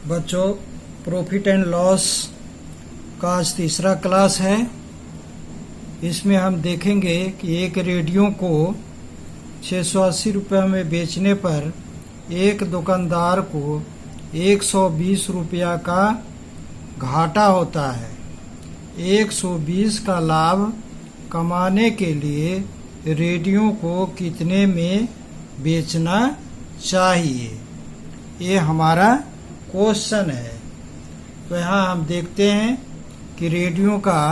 बच्चों, profit and loss का आज तीसरा क्लास है। इसमें हम देखेंगे कि एक रेडियो को 680 रुपये में बेचने पर एक दुकानदार को 120 रुपया का घाटा होता है। 120 का लाभ कमाने के लिए रेडियो को कितने में बेचना चाहिए, ये हमारा क्वेश्चन है। तो यहाँ हम देखते हैं कि रेडियो का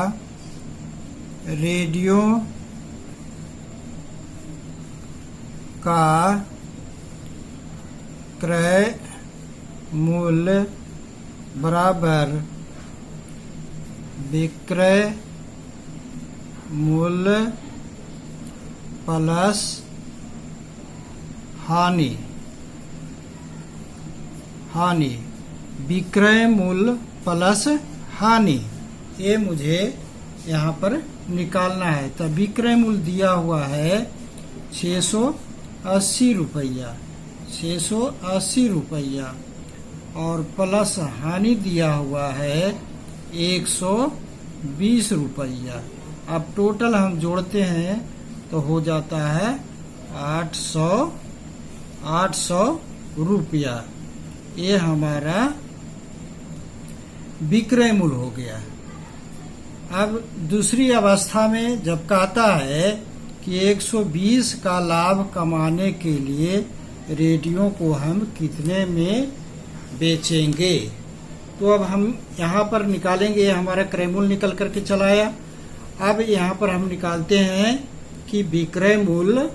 क्रय मूल्य बराबर विक्रय मूल्य प्लस हानि। विक्रय मूल्य प्लस हानि, ये मुझे यहाँ पर निकालना है। तो विक्रय मूल्य दिया हुआ है 680 रुपया, 680 रुपया, और प्लस हानि दिया हुआ है 120 रुपया। अब टोटल हम जोड़ते हैं तो हो जाता है 800 रुपया। ये हमारा विक्रय मूल्य हो गया। अब दूसरी अवस्था में जब कहता है कि 120 का लाभ कमाने के लिए रेडियो को हम कितने में बेचेंगे, तो अब हम यहाँ पर निकालेंगे। ये हमारा क्रय मूल्य निकल करके चला आया। अब यहाँ पर हम निकालते हैं कि विक्रय मूल्य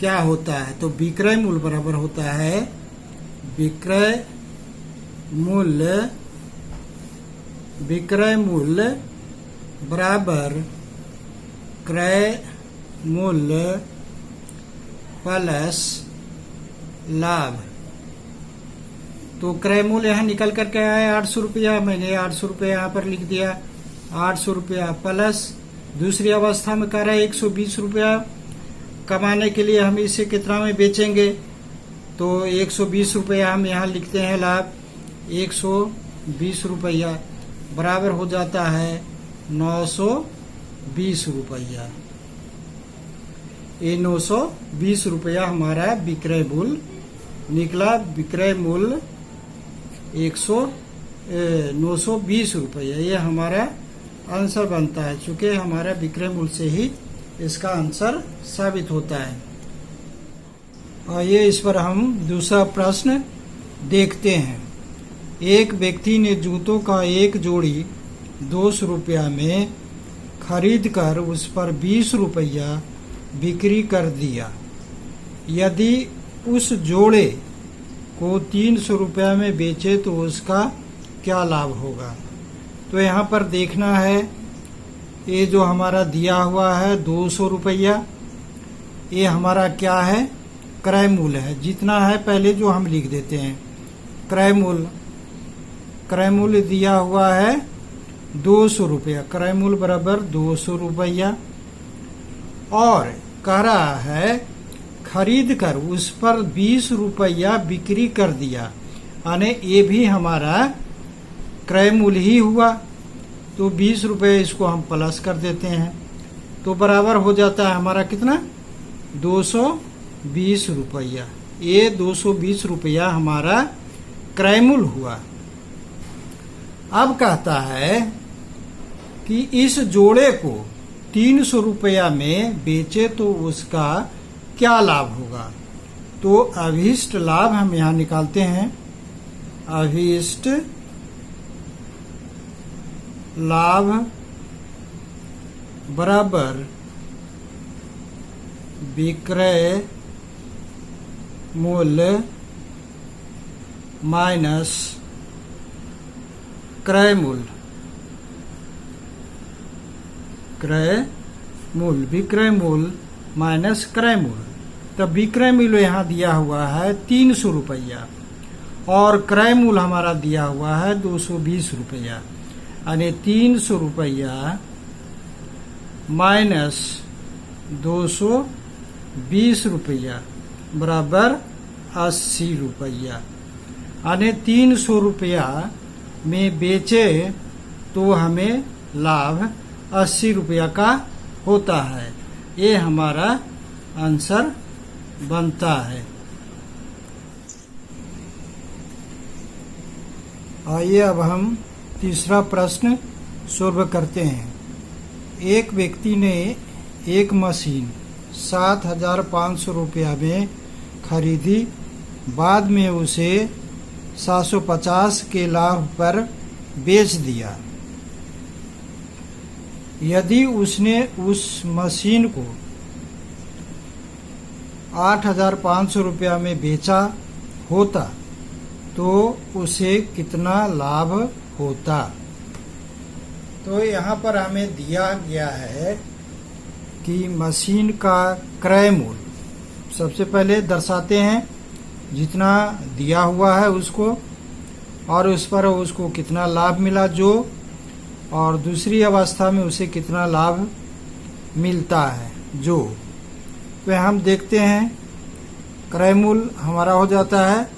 क्या होता है। तो विक्रय मूल्य बराबर होता है विक्रय मूल्य बराबर क्रय मूल्य प्लस लाभ। तो क्रय मूल्य यहाँ निकल करके आया 800 रुपया। मैंने 800 रुपया यहाँ पर लिख दिया। 800 रुपया प्लस दूसरी अवस्था में कह रहा है 120 रुपया कमाने के लिए हम इसे कितना में बेचेंगे। तो 120 रुपया हम यहाँ लिखते हैं लाभ। 120 रुपया बराबर हो जाता है 920 रुपया। ये 920 रुपया हमारा विक्रय मूल्य निकला। विक्रय मूल्य 920 रुपया, ये हमारा आंसर बनता है। चूंकि हमारा विक्रय मूल्य से ही इसका आंसर साबित होता है। आइए इस पर हम दूसरा प्रश्न देखते हैं। एक व्यक्ति ने जूतों का एक जोड़ी 200 रुपया में खरीद कर उस पर 20 रुपया बिक्री कर दिया। यदि उस जोड़े को 300 रुपया में बेचे तो उसका क्या लाभ होगा। तो यहाँ पर देखना है, ये जो हमारा दिया हुआ है 200 रुपया, ये हमारा क्या है, क्रय मूल्य है। जितना है पहले जो हम लिख देते हैं क्रय मूल्य दिया हुआ है 200 रुपया। क्रय मूल्य बराबर 200 रुपया, और कह रहा है खरीद कर उस पर 20 रुपया बिक्री कर दिया, यानी ये भी हमारा क्रय मूल्य ही हुआ। तो 20 रुपये इसको हम प्लस कर देते हैं, तो बराबर हो जाता है हमारा कितना, 220 रुपया। ये 220 रुपया हमारा क्रय मूल्य हुआ। अब कहता है कि इस जोड़े को 300 रुपया में बेचे तो उसका क्या लाभ होगा। तो अभीष्ट लाभ हम यहाँ निकालते हैं। अभीष्ट लाभ बराबर विक्रय मूल्य माइनस क्रय मूल्य। विक्रय मूल्य माइनस क्रय मूल्य। तब विक्रय मूल्य यहाँ दिया हुआ है 300 रुपया और क्रय मूल्य हमारा दिया हुआ है 220 रुपया, यानी 300 रुपया माइनस 220 रुपया बराबर 80 रुपया। यानी 300 रुपया में बेचे तो हमें लाभ 80 रुपया का होता है। ये हमारा आंसर बनता है। आइए अब हम तीसरा प्रश्न सॉल्व करते हैं। एक व्यक्ति ने एक मशीन 7,500 रुपया में खरीदी, बाद में उसे 750 के लाभ पर बेच दिया। यदि उसने उस मशीन को 8,500 रुपया में बेचा होता तो उसे कितना लाभ होता। तो यहाँ पर हमें दिया गया है कि मशीन का क्रय मूल्य सबसे पहले दर्शाते हैं, जितना दिया हुआ है उसको, और उस पर उसको कितना लाभ मिला जो, और दूसरी अवस्था में उसे कितना लाभ मिलता है जो। तो हम देखते हैं क्रय मूल्य हमारा हो जाता है,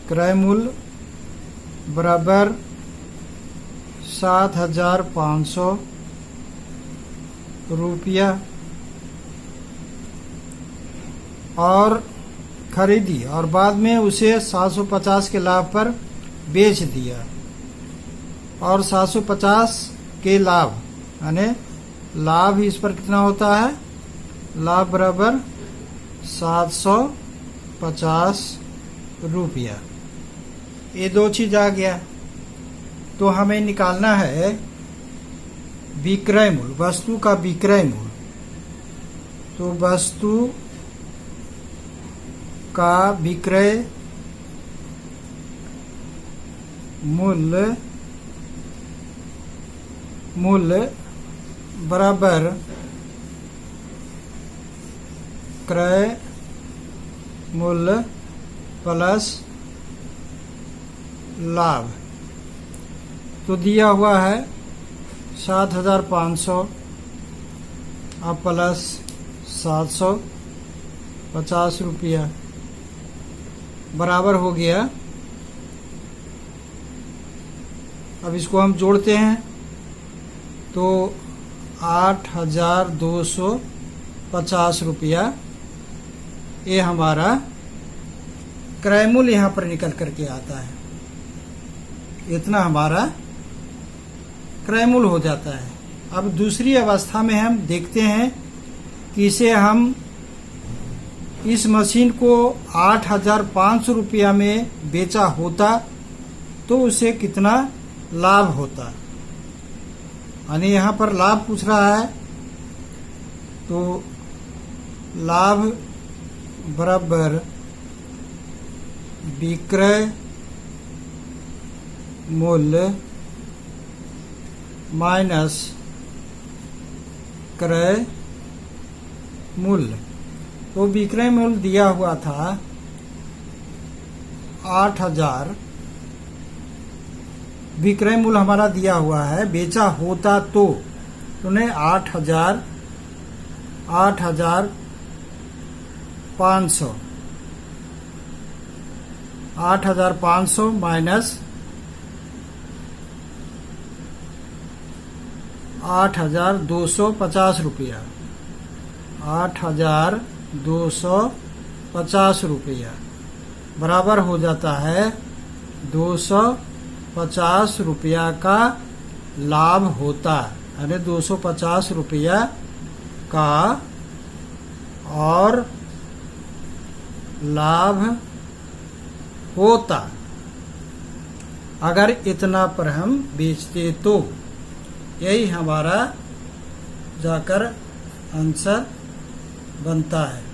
क्रय मूल्य बराबर 7,500 रुपया, और खरीदी और बाद में उसे 750 के लाभ पर बेच दिया, और 750 के लाभ यानी लाभ इस पर कितना होता है, लाभ बराबर 750 रुपया। ये दो चीज आ गया। तो हमें निकालना है विक्रय मूल्य, वस्तु का विक्रय मूल्य। तो वस्तु का विक्रय मूल्य बराबर क्रय मूल्य प्लस लाभ। तो दिया हुआ है 7,500 अब प्लस 750 रुपया बराबर हो गया। अब इसको हम जोड़ते हैं तो 8,250 रुपया ये हमारा क्रय मूल्य यहाँ पर निकल करके आता है। इतना हमारा क्रय मूल्य हो जाता है। अब दूसरी अवस्था में हम देखते हैं कि इसे हम इस मशीन को 8,500 रुपया में बेचा होता तो उसे कितना लाभ होता। यानी यहाँ पर लाभ पूछ रहा है, तो लाभ बराबर विक्रय मूल्य माइनस क्रय मूल्य। तो विक्रय मूल्य दिया हुआ था 8,000, विक्रय मूल्य हमारा दिया हुआ है, बेचा होता तो उन्हें 8,500 माइनस 8,250 रुपया, 8,250 रुपया बराबर हो जाता है 250 रुपया का लाभ होता। यानी 250 रुपया का और लाभ होता अगर इतना पर हम बेचते तो। यही हमारा जाकर आंसर बनता है।